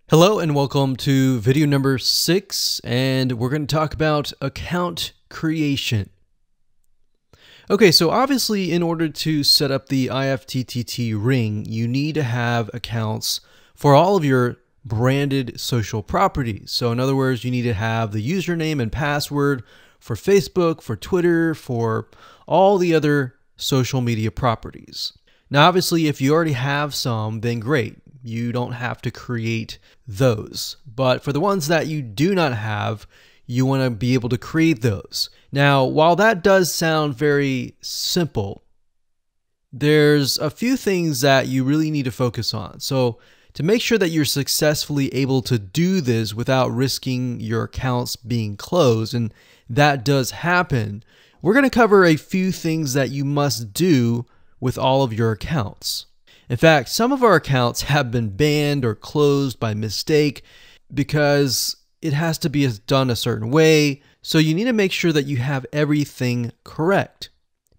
Hello and welcome to video number 6, and we're going to talk about account creation. Okay, so obviously in order to set up the IFTTT ring, you need to have accounts for all of your branded social properties. So in other words, you need to have the username and password for Facebook, for Twitter, for all the other social media properties. Now, obviously, if you already have some, then great. You don't have to create those. But for the ones that you do not have, you want to be able to create those. Now, while that does sound very simple, there's a few things that you really need to focus on. So to make sure that you're successfully able to do this without risking your accounts being closed, and that does happen, we're going to cover a few things that you must do with all of your accounts. In fact, some of our accounts have been banned or closed by mistake because it has to be done a certain way. So you need to make sure that you have everything correct.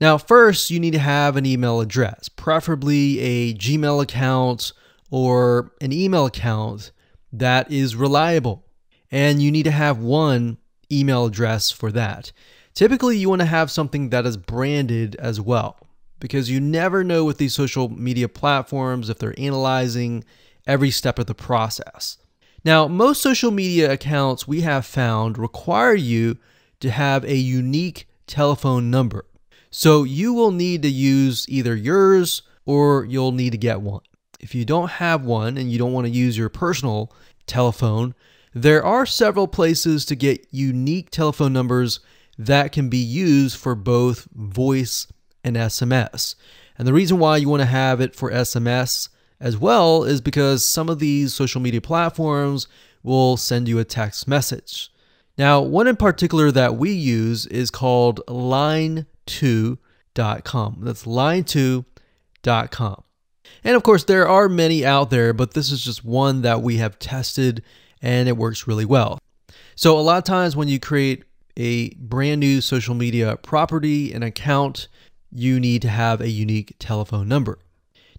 Now, first, you need to have an email address, preferably a Gmail account or an email account that is reliable. And you need to have one email address for that. Typically, you want to have something that is branded as well, because you never know with these social media platforms if they're analyzing every step of the process. Now, most social media accounts we have found require you to have a unique telephone number. So you will need to use either yours or you'll need to get one. If you don't have one and you don't want to use your personal telephone, there are several places to get unique telephone numbers that can be used for both voice and SMS. And the reason why you want to have it for SMS as well is because some of these social media platforms will send you a text message. Now, one in particular that we use is called line2.com. That's line2.com. And of course, there are many out there, but this is just one that we have tested and it works really well. So a lot of times when you create a brand new social media property, an account, you need to have a unique telephone number.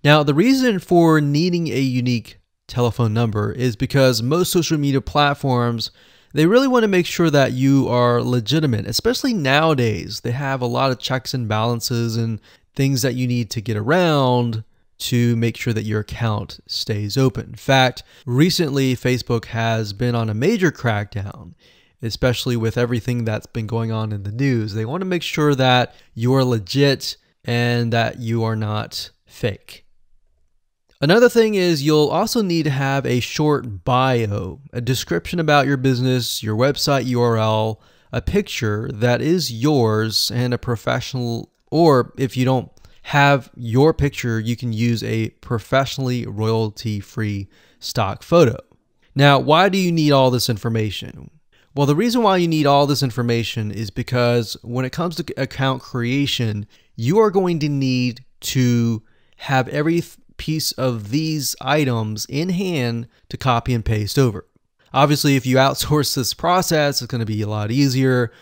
Now, the reason for needing a unique telephone number is because most social media platforms, they really want to make sure that you are legitimate, especially nowadays. They have a lot of checks and balances and things that you need to get around to make sure that your account stays open. In fact, recently, Facebook has been on a major crackdown, especially with everything that's been going on in the news. They want to make sure that you are legit and that you are not fake. Another thing is you'll also need to have a short bio, a description about your business, your website URL, a picture that is yours, and a professional, or if you don't have your picture, you can use a professionally royalty-free stock photo. Now, why do you need all this information? Well, the reason why you need all this information is because when it comes to account creation, you are going to need to have every piece of these items in hand to copy and paste over. Obviously, if you outsource this process, it's going to be a lot easier.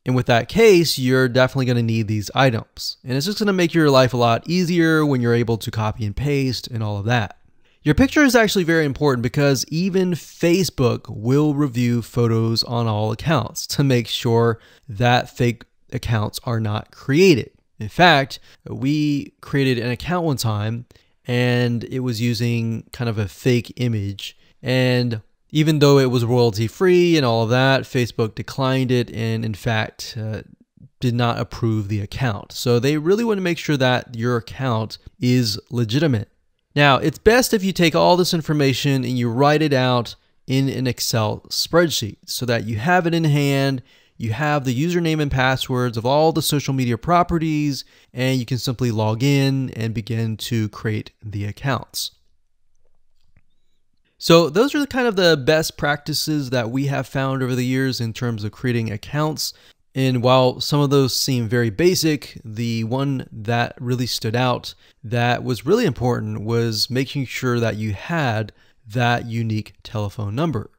And with that case, you're definitely going to need these items. And it's just going to make your life a lot easier when you're able to copy and paste and all of that. Your picture is actually very important because even Facebook will review photos on all accounts to make sure that fake accounts are not created. In fact, we created an account one time and it was using kind of a fake image. And even though it was royalty free and all of that, Facebook declined it and in fact did not approve the account. So they really want to make sure that your account is legitimate. Now, it's best if you take all this information and you write it out in an Excel spreadsheet so that you have it in hand, you have the username and passwords of all the social media properties, and you can simply log in and begin to create the accounts. So those are kind of the best practices that we have found over the years in terms of creating accounts. And while some of those seem very basic, the one that really stood out that was really important was making sure that you had that unique telephone number.